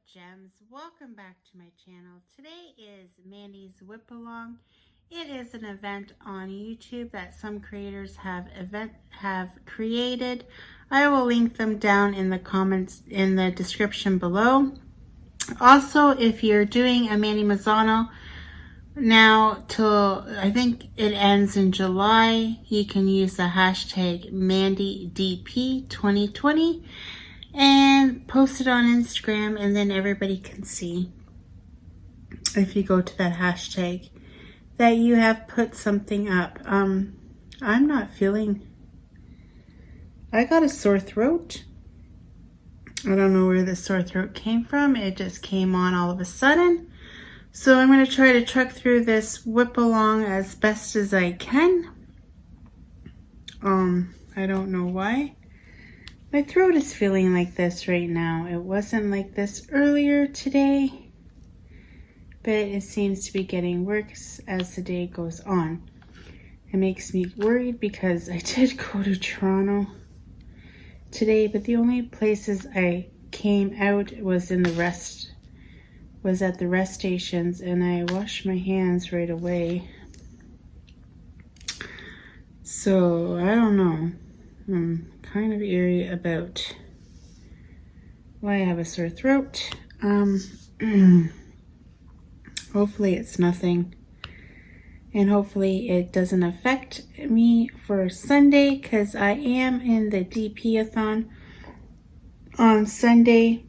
gems, welcome back to my channel. Today is Mandie's Whip Along. It is an event on YouTube that some creators have created. I will link them down in the comments in the description below. Also, if you're doing a Mandie Manzano now till I think it ends in July, you can use the hashtag MandieDP2020 and post it on Instagram, and then everybody can see, if you go to that hashtag, that you have put something up. I'm not feeling, I got a sore throat. I don't know where the sore throat came from. It just came on all of a sudden. So I'm going to try to truck through this whip along as best as I can. I don't know why. My throat is feeling like this right now. It wasn't like this earlier today, but it seems to be getting worse as the day goes on. It makes me worried because I did go to Toronto today, but the only places I came out was at the rest stations, and I washed my hands right away. So I don't know. I'm kind of eerie about why I have a sore throat. Hopefully it's nothing, and hopefully it doesn't affect me for Sunday, because I am in the DP-a-thon on Sunday.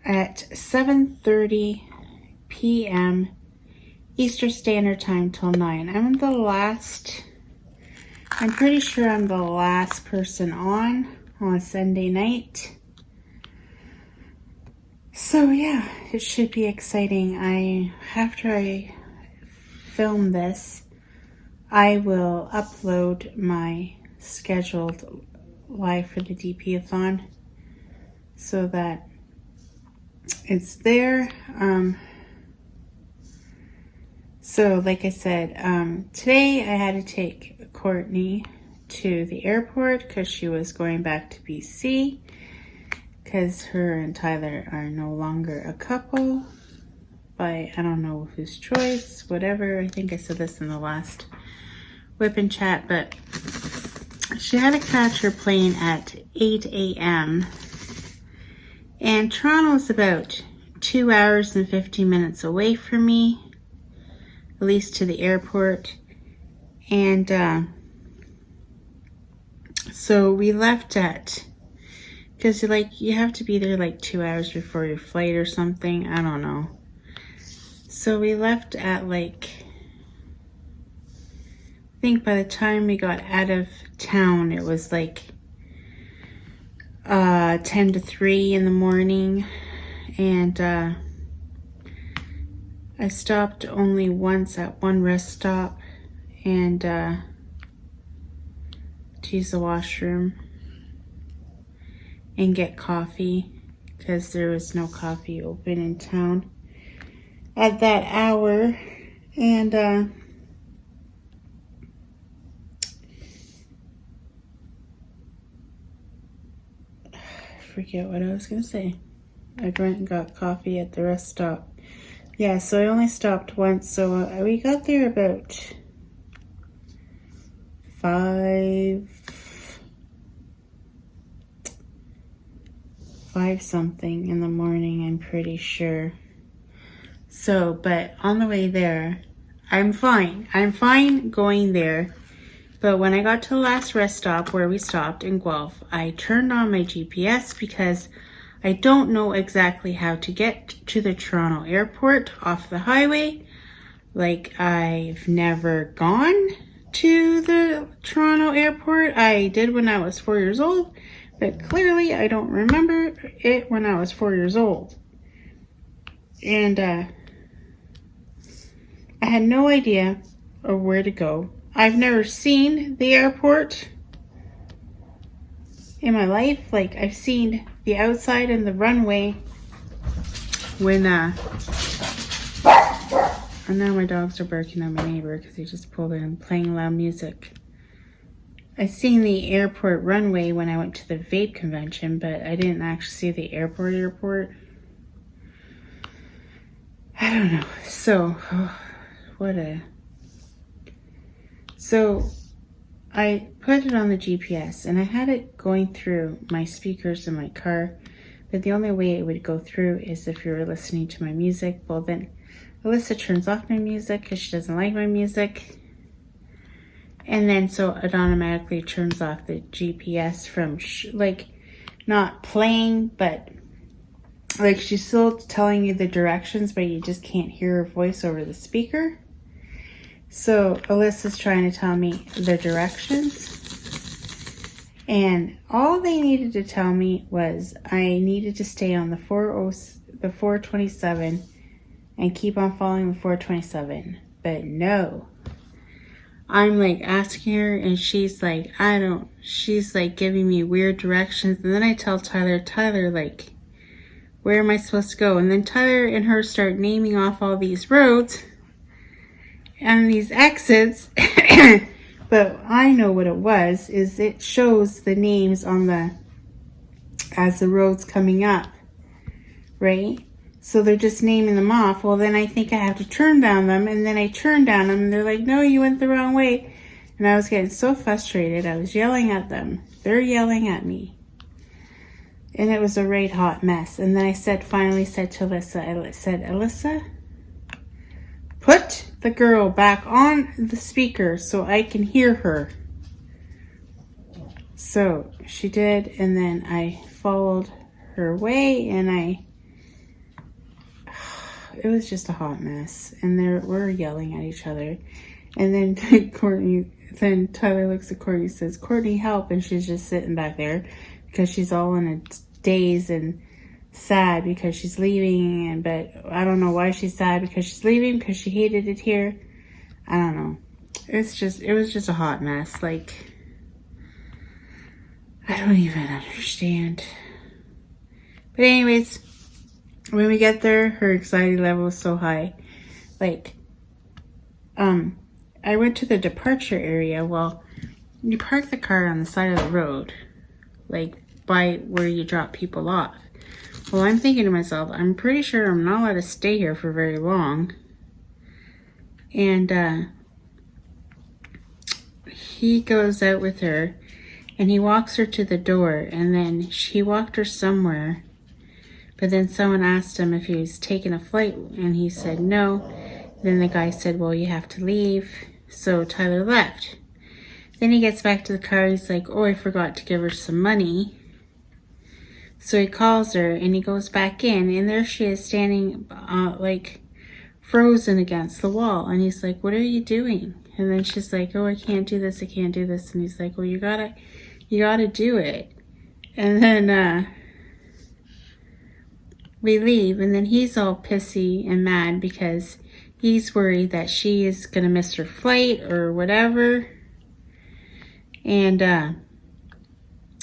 At 7:30 p.m. Eastern Standard Time till 9. I'm pretty sure I'm the last person on Sunday night. So yeah, it should be exciting. After I film this, I will upload my scheduled live for the DP-a-thon so that it's there. So like I said, today I had to take Courtney to the airport because she was going back to BC, because her and Tyler are no longer a couple by I don't know whose choice, whatever. I think I said this in the last whip and chat, but she had to catch her plane at 8 a.m. and Toronto's about 2 hours and 15 minutes away from me, at least to the airport. And so we left because you have to be there like 2 hours before your flight or something, I don't know. So we left at I think by the time we got out of town, it was 10 to 3 in the morning. And I stopped only once at one rest stop and to use the washroom and get coffee, because there was no coffee open in town at that hour. And I forget what I was gonna say. I went and got coffee at the rest stop. Yeah, so I only stopped once, so we got there about 5 something in the morning, I'm pretty sure. So, but on the way there, I'm fine. I'm fine going there. But when I got to the last rest stop where we stopped in Guelph, I turned on my GPS because I don't know exactly how to get to the Toronto airport off the highway. I've never gone to the Toronto airport. I did when I was 4 years old, but clearly I don't remember it when I was 4 years old. And I had no idea of where to go. I've never seen the airport in my life. I've seen the outside and the runway when and now my dogs are barking at my neighbor because he just pulled in and playing loud music. I seen the airport runway when I went to the vape convention, but I didn't actually see the airport. I don't know. So, So, I put it on the GPS, and I had it going through my speakers in my car, but the only way it would go through is if you were listening to my music. Well, then Alyssa turns off my music because she doesn't like my music. And then so it automatically turns off the GPS from like not playing, but like she's still telling you the directions, but you just can't hear her voice over the speaker. So Alyssa's trying to tell me the directions. And all they needed to tell me was I needed to stay on the 427 and keep on following the 427. But no. I'm like asking her and she's like, she's like giving me weird directions. And then I tell Tyler, like, where am I supposed to go? And then Tyler and her start naming off all these roads and these exits. But I know what it was, is it shows the names on as the road's coming up, right? So they're just naming them off. Well, then I think I have to turn down them, and then I turn down them, and they're like, no, you went the wrong way. And I was getting so frustrated. I was yelling at them. They're yelling at me. And it was a right hot mess. And then I finally said to Alyssa, Alyssa, put the girl back on the speaker so I can hear her. So she did, and then I followed her way, and it was just a hot mess. And we're yelling at each other. And then Tyler looks at Courtney and says, Courtney, help. And she's just sitting back there because she's all in a daze and sad because she's leaving. But I don't know why she's sad because she's leaving, because she hated it here. I don't know. It was just a hot mess. Like, I don't even understand. But anyways, when we get there, her anxiety level was so high. Like, I went to the departure area. Well, you park the car on the side of the road, like by where you drop people off. Well, I'm thinking to myself, I'm pretty sure I'm not allowed to stay here for very long. And he goes out with her, and he walks her to the door, and then he walked her somewhere. But then someone asked him if he was taking a flight, and he said no. Then the guy said, well, you have to leave. So Tyler left. Then he gets back to the car. He's like, oh, I forgot to give her some money. So he calls her, and he goes back in, and there she is standing like frozen against the wall. And he's like, what are you doing? And then she's like, oh, I can't do this. And he's like, well, you gotta do it. And then we leave, and then he's all pissy and mad because he's worried that she is going to miss her flight or whatever. And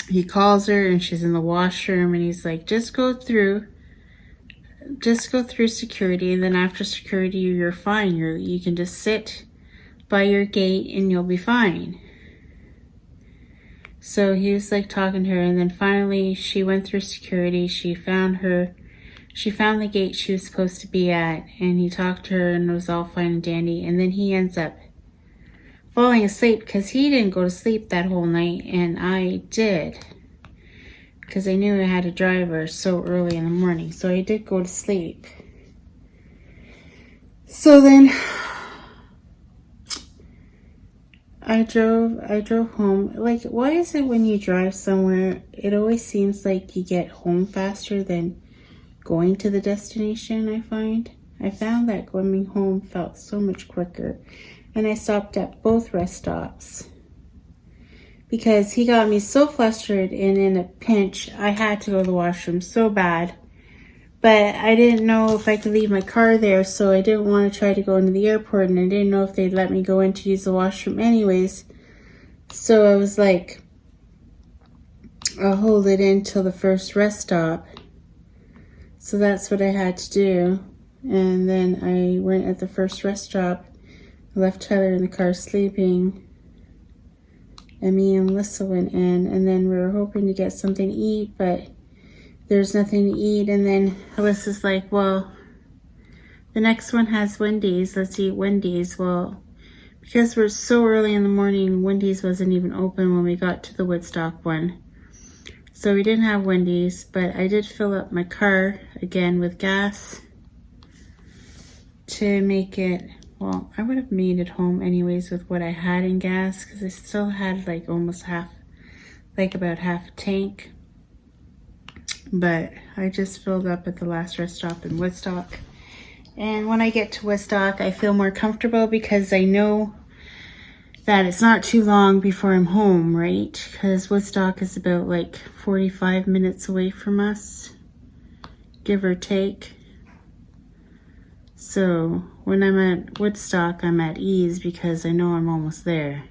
he calls her, and she's in the washroom, and he's like, just go through security, and then after security, you're fine. You can just sit by your gate, and you'll be fine. So he was like talking to her, and then finally she went through security. She found the gate she was supposed to be at, and he talked to her, and it was all fine and dandy. And then he ends up falling asleep because he didn't go to sleep that whole night, and I did, because I knew I had to drive her so early in the morning. So I did go to sleep. So then I drove home. Like, why is it when you drive somewhere, it always seems like you get home faster than going to the destination? I found that going home felt so much quicker. And I stopped at both rest stops because he got me so flustered, and in a pinch I had to go to the washroom so bad, but I didn't know if I could leave my car there, so I didn't want to try to go into the airport, and I didn't know if they'd let me go in to use the washroom anyways. So I was like, I'll hold it in till the first rest stop. So that's what I had to do. And then I went at the first rest stop, left Tyler in the car sleeping, and me and Alyssa went in, and then we were hoping to get something to eat, but there's nothing to eat. And then Alyssa's like, well, the next one has Wendy's, let's eat Wendy's. Well, because we're so early in the morning, Wendy's wasn't even open when we got to the Woodstock one. So we didn't have Wendy's, but I did fill up my car again with gas to make it, well, I would have made it home anyways with what I had in gas, because I still had like almost half, like about half a tank. But I just filled up at the last rest stop in Woodstock. And when I get to Woodstock, I feel more comfortable because I know that it's not too long before I'm home, right? Because Woodstock is about like 45 minutes away from us, give or take. So when I'm at Woodstock, I'm at ease because I know I'm almost there.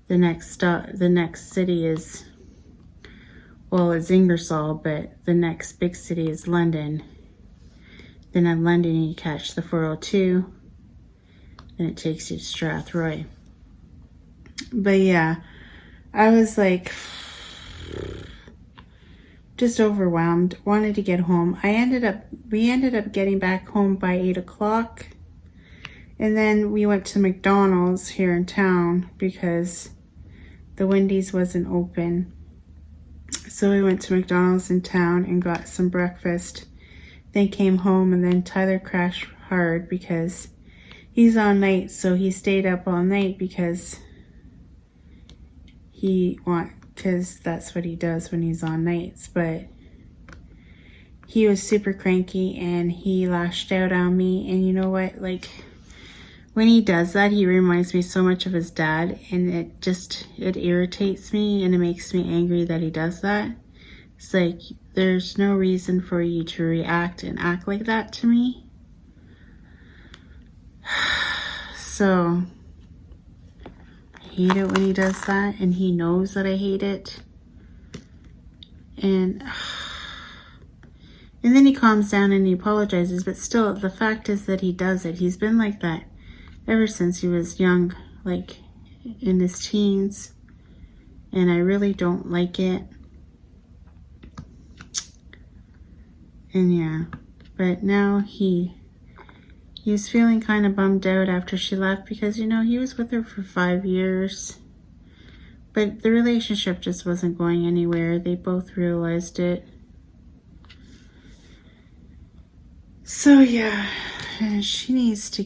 The next city is, well, it's Ingersoll, but the next big city is London. Then at London, you catch the 402, and it takes you to Strathroy. But yeah, I was like just overwhelmed, wanted to get home. We ended up getting back home by 8 o'clock. And then we went to McDonald's here in town because the Wendy's wasn't open. So we went to McDonald's in town and got some breakfast. Then came home, and then Tyler crashed hard because he's on night. So he stayed up all night because that's what he does when he's on nights. But he was super cranky and he lashed out on me. And you know what? Like, when he does that, he reminds me so much of his dad, and it irritates me and it makes me angry that he does that. It's like, there's no reason for you to react and act like that to me. So I hate it when he does that, and he knows that I hate it. And then he calms down and he apologizes, but still, the fact is that he does it. He's been like that ever since he was young, like in his teens, and I really don't like it. And yeah, but now he was feeling kind of bummed out after she left because, you know, he was with her for 5 years, but the relationship just wasn't going anywhere. They both realized it. So yeah, she needs to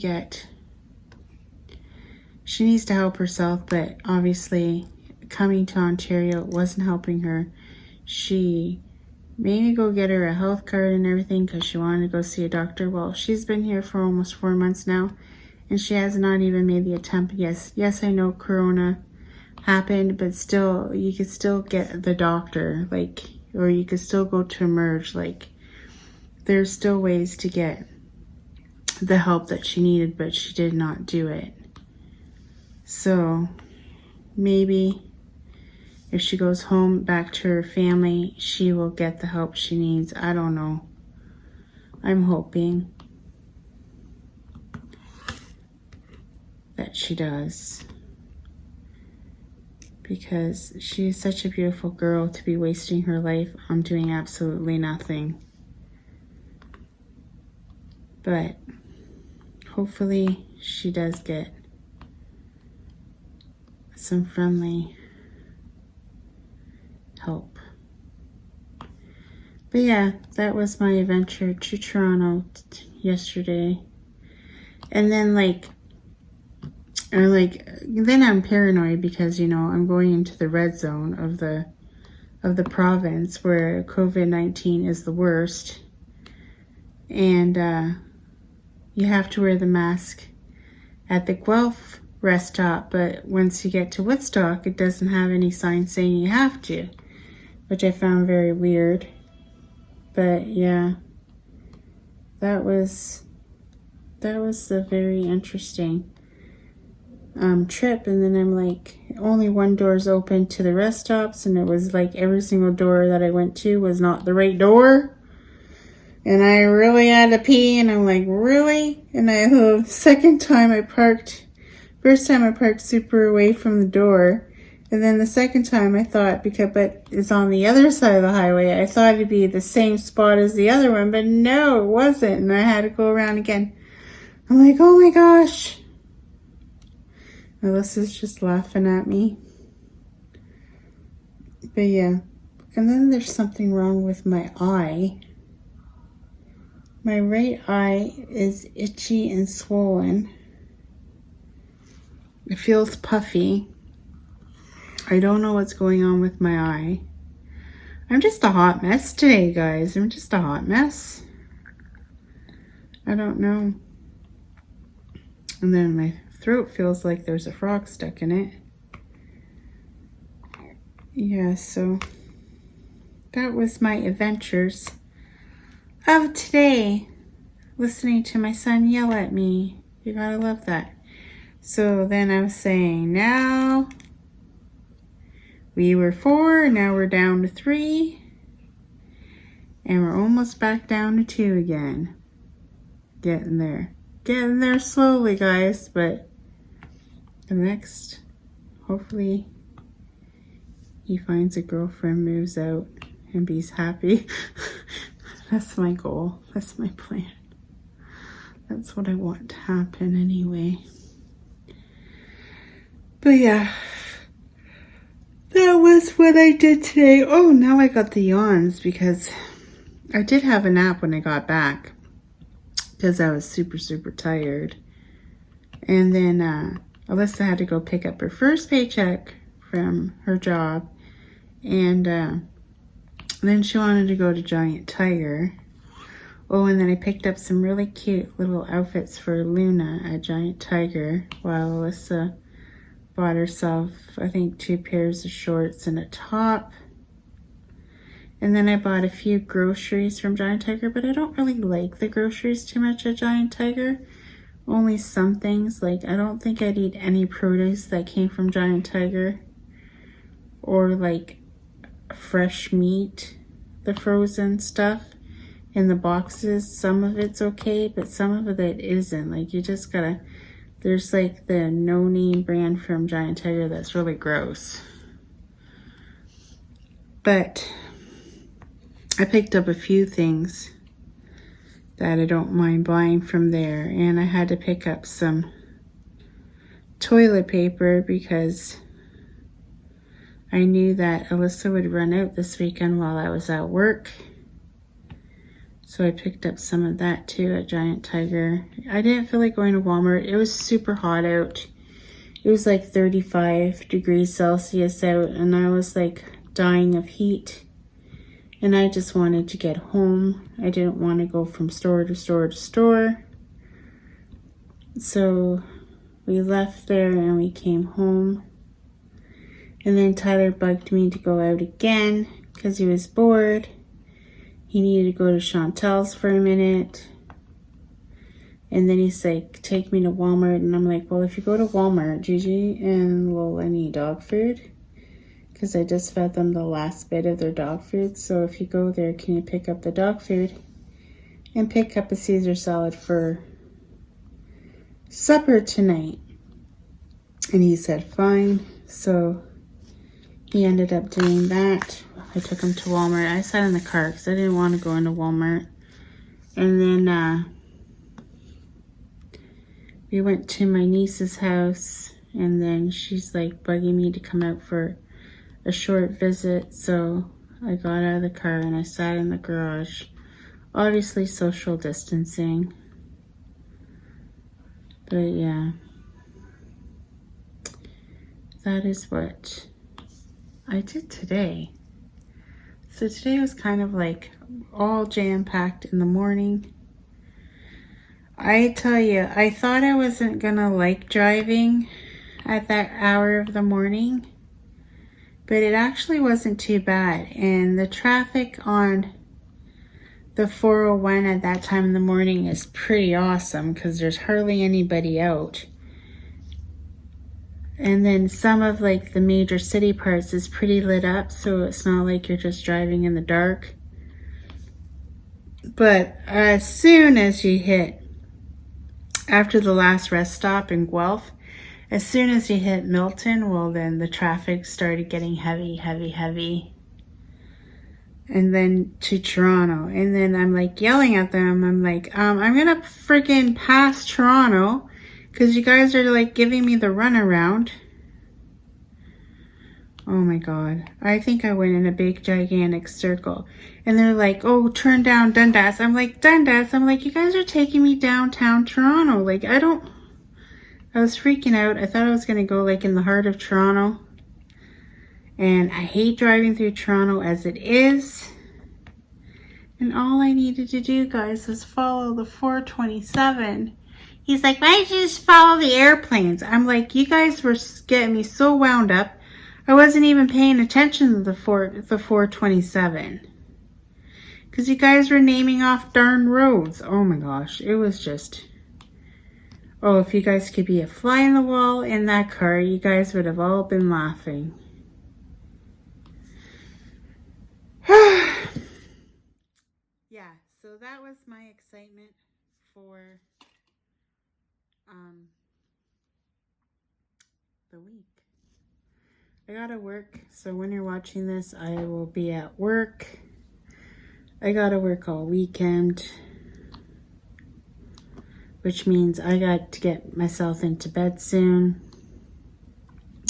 help herself, but obviously coming to Ontario wasn't helping her. She made me go get her a health card and everything because she wanted to go see a doctor. Well, she's been here for almost 4 months now, and she has not even made the attempt. Yes, I know Corona happened, but still, you could still get the doctor, like, or you could still go to Emerge. Like, there's still ways to get the help that she needed, but she did not do it. So maybe if she goes home back to her family, she will get the help she needs. I don't know. I'm hoping that she does, because she is such a beautiful girl to be wasting her life on doing absolutely nothing. But hopefully she does get some friendly help. But yeah, that was my adventure to Toronto yesterday. And then then I'm paranoid because, you know, I'm going into the red zone of the province where COVID-19 is the worst. And you have to wear the mask at the Guelph rest stop, but once you get to Woodstock, it doesn't have any sign saying you have to, which I found very weird. But yeah, that was a very interesting trip. And then I'm like, only one door's open to the rest stops, and it was like every single door that I went to was not the right door. And I really had to pee, and I'm like, really? And the first time I parked super away from the door, And then the second time I thought, but it's on the other side of the highway, I thought it'd be the same spot as the other one, but no, it wasn't. And I had to go around again. I'm like, oh my gosh. Alyssa's just laughing at me. But yeah. And then there's something wrong with my eye. My right eye is itchy and swollen. It feels puffy. I don't know what's going on with my eye. I'm just a hot mess today, guys. I'm just a hot mess. I don't know. And then my throat feels like there's a frog stuck in it. Yeah, so that was my adventures of today. Listening to my son yell at me. You gotta love that. So then I was saying, now we were 4, now we're down to 3. And we're almost back down to 2 again. Getting there. Getting there slowly, guys, but the next, hopefully, he finds a girlfriend, moves out, and be's happy. That's my goal. That's my plan. That's what I want to happen anyway. But yeah, that was what I did today. Oh, now I got the yawns because I did have a nap when I got back because I was super tired. And then Alyssa had to go pick up her first paycheck from her job. And then she wanted to go to Giant Tiger. Oh, and then I picked up some really cute little outfits for Luna at Giant Tiger while Alyssa bought herself, I think, 2 pairs of shorts and a top. And then I bought a few groceries from Giant Tiger, but I don't really like the groceries too much at Giant Tiger. Only some things, like I don't think I'd eat any produce that came from Giant Tiger. Or like fresh meat, the frozen stuff in the boxes. Some of it's okay, but some of it isn't. Like you just gotta, there's like the no-name brand from Giant Tiger that's really gross. But I picked up a few things that I don't mind buying from there. And I had to pick up some toilet paper because I knew that Alyssa would run out this weekend while I was at work. So I picked up some of that too at Giant Tiger. I didn't feel like going to Walmart. It was super hot out. It was like 35 degrees Celsius out and I was like dying of heat. And I just wanted to get home. I didn't want to go from store to store to store. So we left there and we came home. And then Tyler bugged me to go out again because he was bored. He needed to go to Chantel's for a minute. And then he's like, take me to Walmart. And I'm like, well, if you go to Walmart, Gigi and Lola need dog food. Because I just fed them the last bit of their dog food. So if you go there, can you pick up the dog food? And pick up a Caesar salad for supper tonight. And he said, fine. So he ended up doing that. I took him to Walmart. I sat in the car because I didn't want to go into Walmart. And then we went to my niece's house. And then she's like bugging me to come out for a short visit. So I got out of the car and I sat in the garage. Obviously social distancing. But yeah. That is what I did today. So today was kind of like all jam-packed in the morning. I tell you, I thought I wasn't gonna like driving at that hour of the morning, but it actually wasn't too bad. And the traffic on the 401 at that time in the morning is pretty awesome because there's hardly anybody out. And then some of like the major city parts is pretty lit up, so it's not like you're just driving in the dark. But as soon as you hit, after the last rest stop in Guelph, as soon as you hit Milton, well, then the traffic started getting heavy, heavy, heavy. And then to Toronto. And then I'm like yelling at them. I'm like, I'm gonna freaking pass Toronto because you guys are like giving me the runaround. Oh my God. I think I went in a big gigantic circle. And they're like, oh, turn down Dundas. I'm like, Dundas? I'm like, you guys are taking me downtown Toronto. Like, I was freaking out. I thought I was gonna go like in the heart of Toronto. And I hate driving through Toronto as it is. And all I needed to do, guys, was follow the 427. He's like, why don't you just follow the airplanes? I'm like, you guys were getting me so wound up. I wasn't even paying attention to the 427. Because you guys were naming off darn roads. Oh my gosh, it was just... Oh, if you guys could be a fly in the wall in that car, you guys would have all been laughing. Yeah, so that was my excitement for the week. I gotta work, so when you're watching this, I will be at work. I gotta work all weekend, which means I got to get myself into bed soon.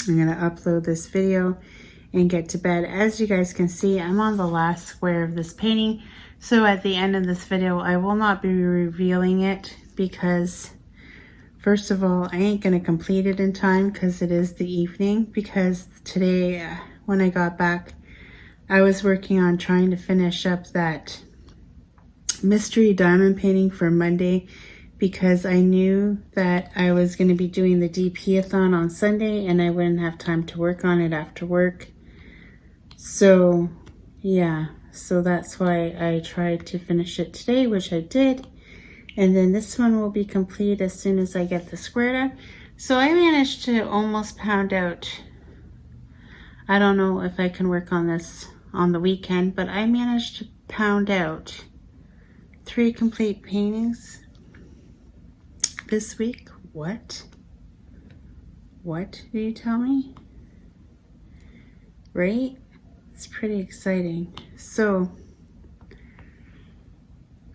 I'm gonna upload this video and get to bed. As you guys can see, I'm on the last square of this painting. So at the end of this video, I will not be revealing it because first of all, I ain't gonna complete it in time because it is the evening, because today when I got back, I was working on trying to finish up that mystery diamond painting for Monday because I knew that I was going to be doing the DP-a-thon on Sunday and I wouldn't have time to work on it after work. So yeah, so that's why I tried to finish it today, which I did. And then this one will be complete as soon as I get the square done. So I managed to almost pound out, I don't know if I can work on this on the weekend, but I managed to pound out 3 complete paintings this week. What? What do you tell me? Right? It's pretty exciting. So,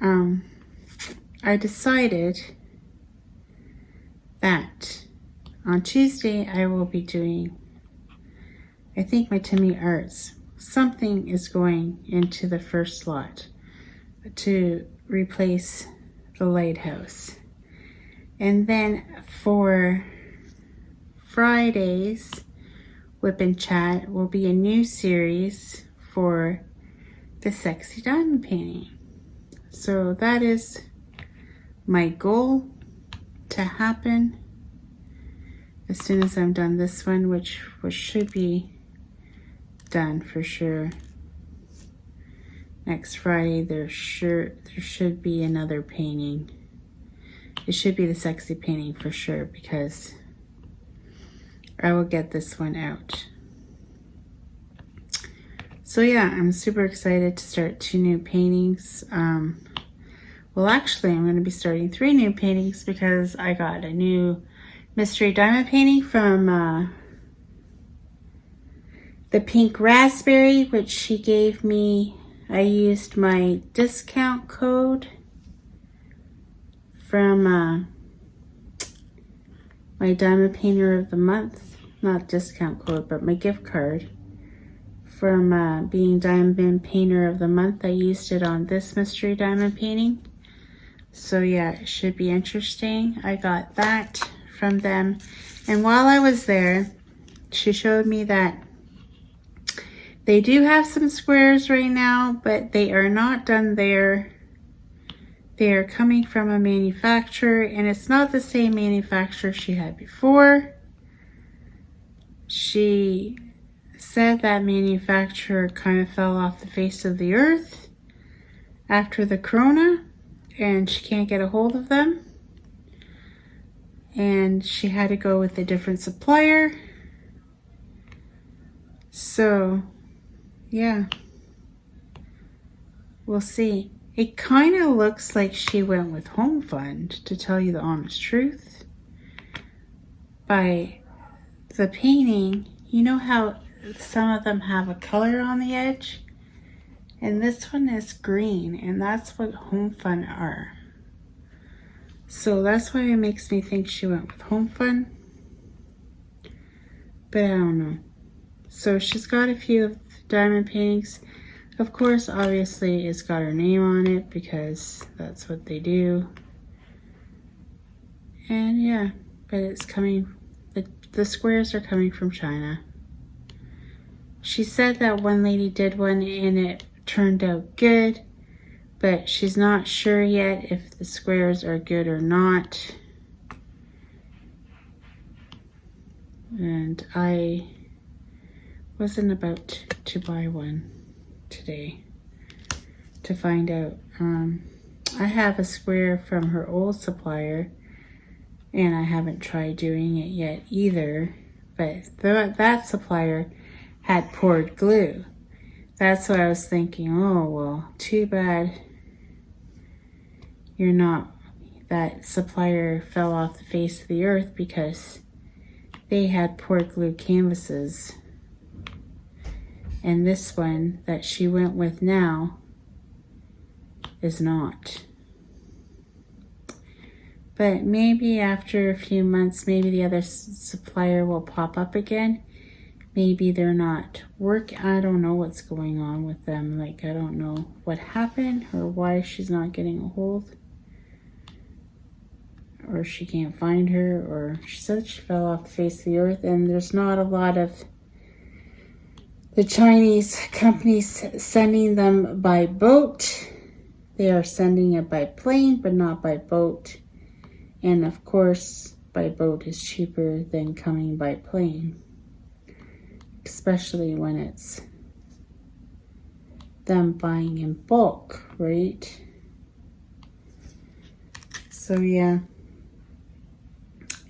I decided that on Tuesday I will be doing, I think, my Timmy Arts. Something is going into the first lot to replace the lighthouse. And then for Fridays, Whip and Chat will be a new series for the sexy diamond painting. So that is my goal to happen as soon as I'm done this one, which should be done for sure. Next Friday, there should be another painting. It should be the sexy painting for sure, because I will get this one out. So yeah, I'm super excited to start 2 new paintings. Well, actually, I'm going to be starting 3 new paintings because I got a new mystery diamond painting from the Pink Raspberry, which she gave me. I used my discount code from my Diamond Painter of the Month. Not discount code, but my gift card. From being Diamond Painter of the Month, I used it on this mystery diamond painting. So yeah, it should be interesting. I got that from them. And while I was there, she showed me that they do have some squares right now, but they are not done there. They are coming from a manufacturer, and it's not the same manufacturer she had before. She said that manufacturer kind of fell off the face of the earth after the corona, and she can't get a hold of them. And she had to go with a different supplier. So yeah, we'll see. It kind of looks like she went with Home Fund, to tell you the honest truth. by the painting, you know how some of them have a color on the edge? And this one is green, and that's what Home Fun are. So that's why it makes me think she went with Home Fun. But I don't know. So she's got a few of the diamond paintings. Of course, obviously, it's got her name on it because that's what they do. And yeah, but it's coming, the squares are coming from China. She said that one lady did one and it turned out good, but she's not sure yet if the squares are good or not. And I wasn't about to buy one today to find out. I have a square from her old supplier and I haven't tried doing it yet either, but that supplier had poured glue. That's why I was thinking, oh well, too bad you're not, that supplier fell off the face of the earth, because they had poured glue canvases. And this one that she went with now is not. But maybe after a few months, maybe the other supplier will pop up again. Maybe they're not working. I don't know what's going on with them. Like, I don't know what happened or why she's not getting a hold. Or she can't find her, or she said she fell off the face of the earth. And there's not a lot of the Chinese companies sending them by boat. They are sending it by plane, but not by boat. And of course, by boat is cheaper than coming by plane. Especially when it's them buying in bulk, right? So yeah,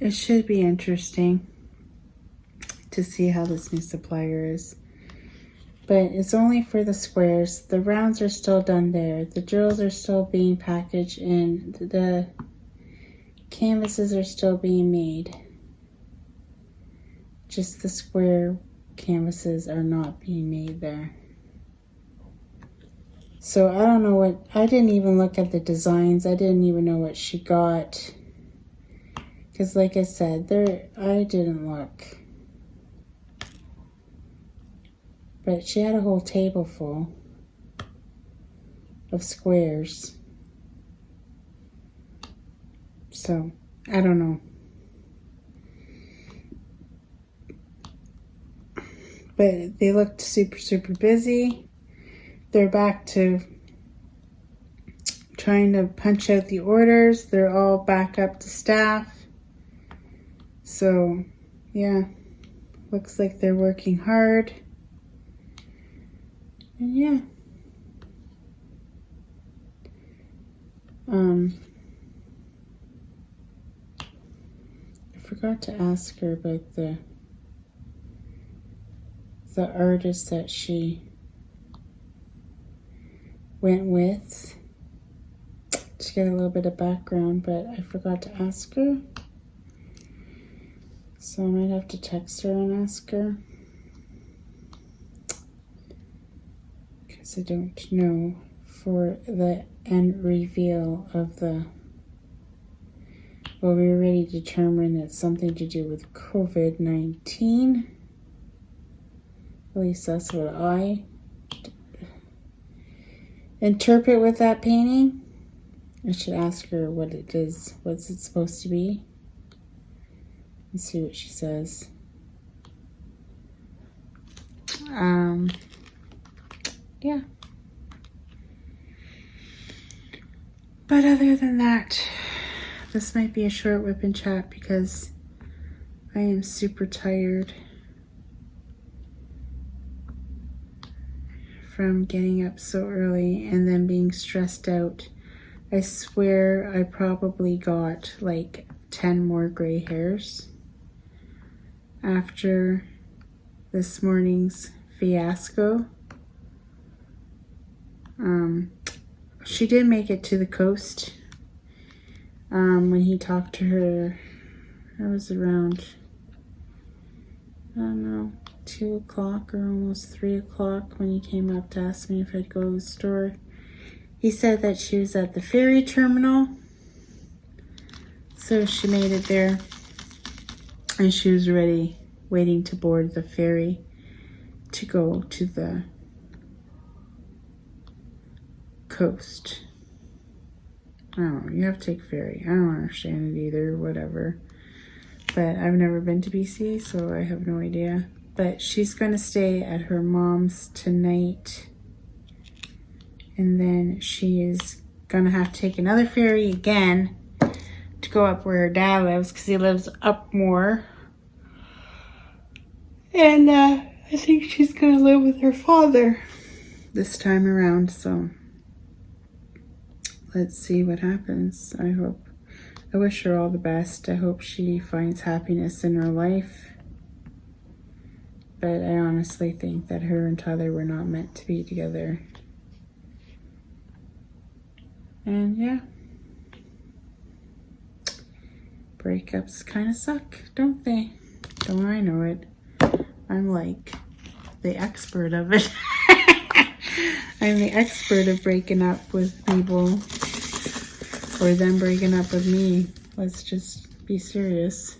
it should be interesting to see how this new supplier is. But it's only for the squares. The rounds are still done there. The drills are still being packaged and the canvases are still being made. Just the square canvases are not being made there. So I don't know what, I didn't even look at the designs. I didn't even know what she got. Because like I said, I didn't look. But she had a whole table full of squares. So, I don't know. But they looked super, super busy. They're back to trying to punch out the orders. They're all back up to staff. So, yeah. Looks like they're working hard. And yeah. I forgot to ask her about the artist that she went with to get a little bit of background, but I forgot to ask her. So I might have to text her and ask her, because I don't know for the end reveal of the, well, we already determined it's something to do with COVID-19. At least that's what I interpret with that painting. I should ask her what it is. What's it supposed to be? Let's see what she says. Yeah. But other than that, this might be a short whip and chat because I am super tired from getting up so early and then being stressed out. I swear I probably got like 10 more gray hairs after this morning's fiasco. She did make it to the coast. When he talked to her, it was around I don't know, 2 o'clock or almost 3 o'clock when he came up to ask me if I'd go to the store. He said that she was at the ferry terminal. So she made it there. And she was ready, waiting to board the ferry to go to the coast. I don't know, you have to take ferry. I don't understand it either, whatever. But I've never been to BC, so I have no idea. But she's going to stay at her mom's tonight. And then she is going to have to take another ferry again to go up where her dad lives, because he lives up more. And I think she's going to live with her father this time around, so let's see what happens. I wish her all the best. I hope she finds happiness in her life. But I honestly think that her and Tyler were not meant to be together. And yeah. Breakups kind of suck, don't they? Don't I know it? I'm like the expert of it. I'm the expert of breaking up with people. Or them breaking up with me. Let's just be serious.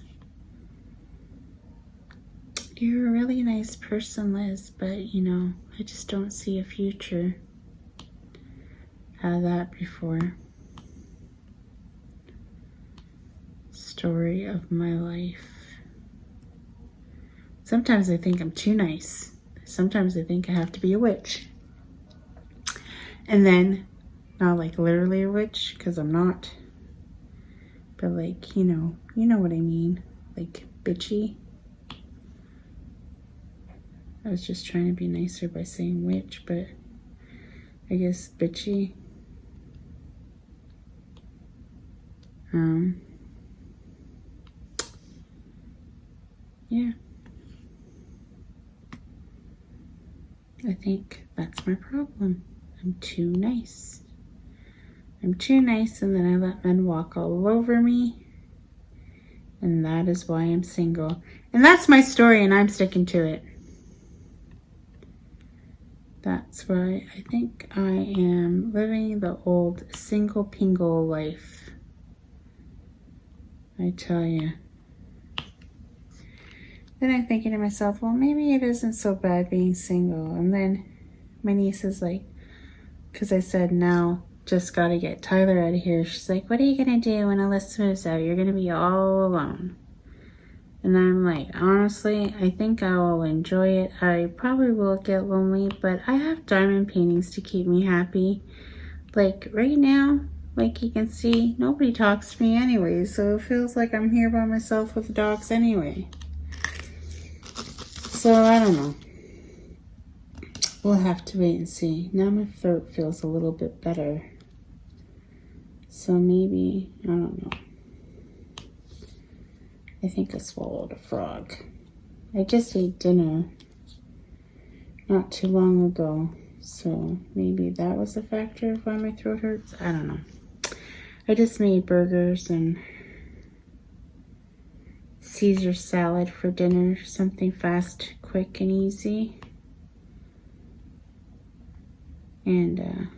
You're a really nice person, Liz, but you know, I just don't see a future. Had that before. Story of my life. Sometimes I think I'm too nice. Sometimes I think I have to be a witch. And then, not like literally a witch, because I'm not. But like, you know what I mean. Like bitchy. I was just trying to be nicer by saying witch, but I guess bitchy. Yeah. I think that's my problem. I'm too nice. I'm too nice, and then I let men walk all over me. And that is why I'm single. And that's my story, and I'm sticking to it. That's why I think I am living the old single pingle life. I tell you. Then I'm thinking to myself, well, maybe it isn't so bad being single. And then my niece is like, because I said, now, just got to get Tyler out of here. She's like, what are you going to do when Alyssa moves out? You're going to be all alone. And I'm like, honestly, I think I will enjoy it. I probably will get lonely, but I have diamond paintings to keep me happy. Like, right now, like you can see, nobody talks to me anyway. So it feels like I'm here by myself with the dogs anyway. So, I don't know. We'll have to wait and see. Now my throat feels a little bit better. So maybe, I don't know. I think I swallowed a frog. I just ate dinner not too long ago. So maybe that was a factor of why my throat hurts. I don't know. I just made burgers and Caesar salad for dinner. Something fast, quick, and easy. And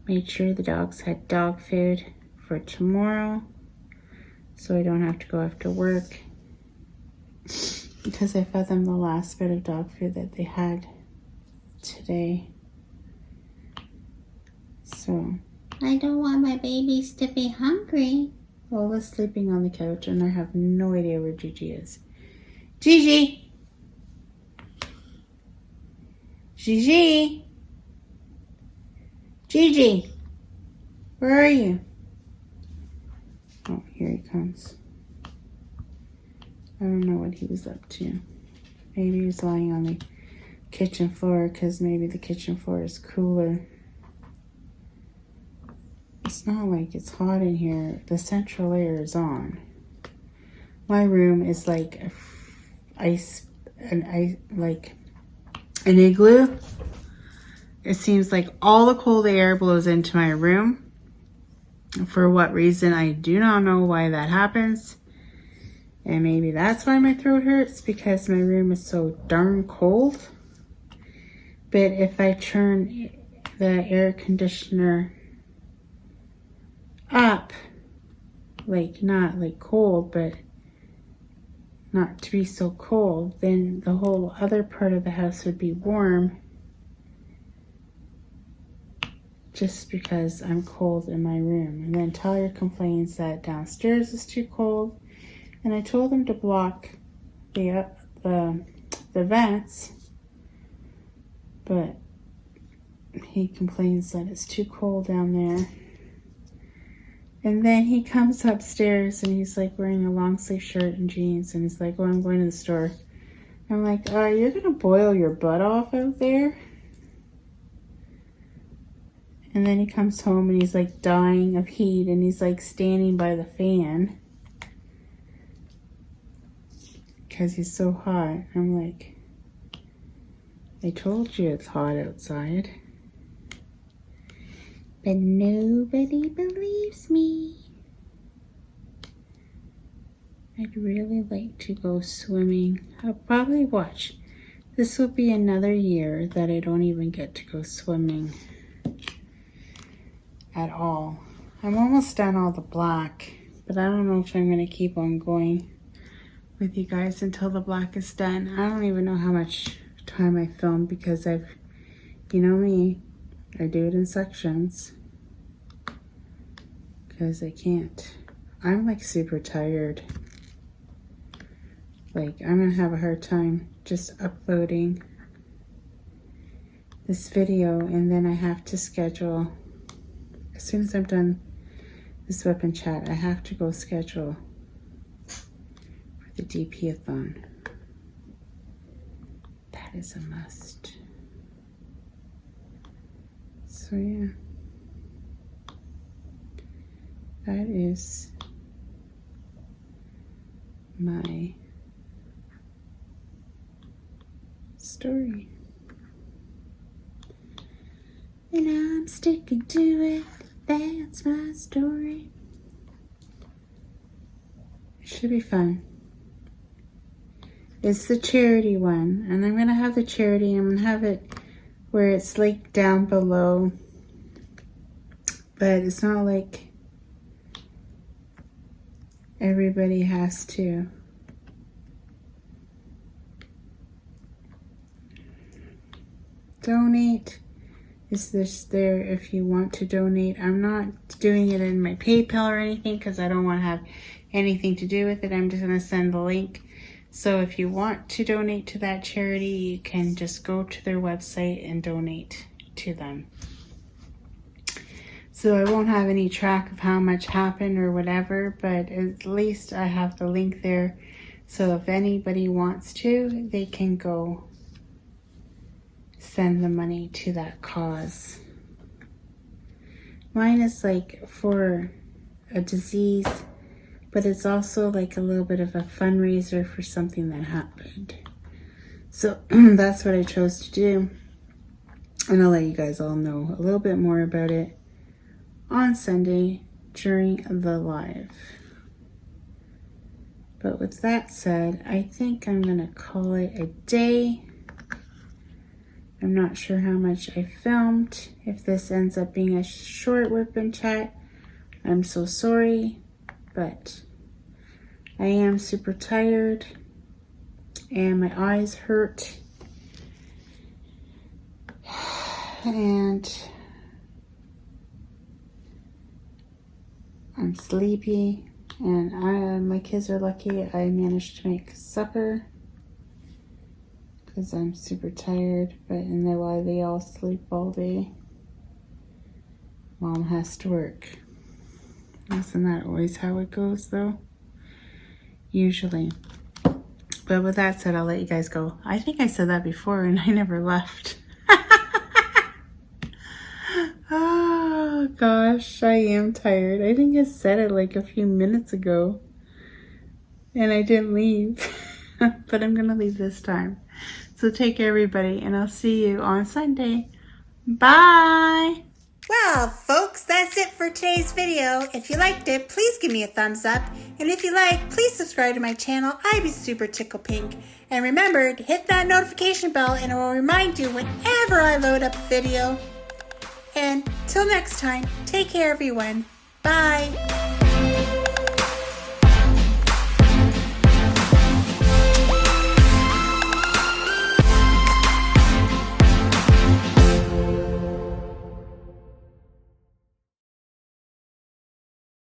made sure the dogs had dog food for tomorrow, so I don't have to go after work, because I fed them the last bit of dog food that they had today. So I don't want my babies to be hungry. Lola's sleeping on the couch, and I have no idea where Gigi is. Gigi! Gigi! Gigi! Where are you? Oh, here he comes. I don't know what he was up to. Maybe he was lying on the kitchen floor, because maybe the kitchen floor is cooler. It's not like it's hot in here. The central air is on. My room is like like an igloo. It seems like all the cold air blows into my room. For what reason, I do not know why that happens. And maybe that's why my throat hurts, because my room is so darn cold. But if I turn the air conditioner up, like not like cold, but not to be so cold, then the whole other part of the house would be warm, just because I'm cold in my room. And then Tyler complains that downstairs is too cold, and I told him to block the vents, but he complains that it's too cold down there. And then he comes upstairs and he's like wearing a long sleeve shirt and jeans, and he's like, oh, I'm going to the store. I'm like, you're gonna boil your butt off out there? And then he comes home and he's like dying of heat, and he's like standing by the fan because he's so hot. I'm like, I told you it's hot outside. But nobody believes me. I'd really like to go swimming. I'll probably watch. This will be another year that I don't even get to go swimming at all. I'm almost done all the black, but I don't know if I'm going to keep on going with you guys until the black is done. I don't even know how much time I filmed, because you know me, I do it in sections because I can't. I'm like super tired. Like, I'm gonna have a hard time just uploading this video, and then I have to schedule, as soon as I'm done this weapon chat, I have to go schedule for the DP-a-thon. That is a must. So yeah, that is my story, and I'm sticking to it. That's my story. It should be fun. It's the charity one, and I'm gonna have the charity. I'm gonna have it where it's like down below, but it's not like everybody has to donate. It's just there if you want to donate. I'm not doing it in my PayPal or anything because I don't want to have anything to do with it. I'm just going to send the link. So if you want to donate to that charity, you can just go to their website and donate to them. So I won't have any track of how much happened or whatever, but at least I have the link there. So if anybody wants to, they can go send the money to that cause. Mine is like for a disease, but it's also like a little bit of a fundraiser for something that happened. So that's what I chose to do. And I'll let you guys all know a little bit more about it on Sunday during the live. But with that said, I think I'm gonna call it a day. I'm not sure how much I filmed. If this ends up being a short whip and chat, I'm so sorry, but I am super tired and my eyes hurt and I'm sleepy, and my kids are lucky I managed to make supper because I'm super tired, but and then while they all sleep all day, Mom has to work. Isn't that always how it goes though? Usually. But with that said, I'll let you guys go. I think I said that before and I never left. Oh gosh, I am tired. I think I said it like a few minutes ago and I didn't leave. But I'm gonna leave this time. So take care everybody, and I'll see you on Sunday. Bye! Well, folks, that's it for today's video. If you liked it, please give me a thumbs up. And if you like, please subscribe to my channel. I'd be super tickle pink. And remember to hit that notification bell and it will remind you whenever I load up a video. And till next time, take care everyone. Bye.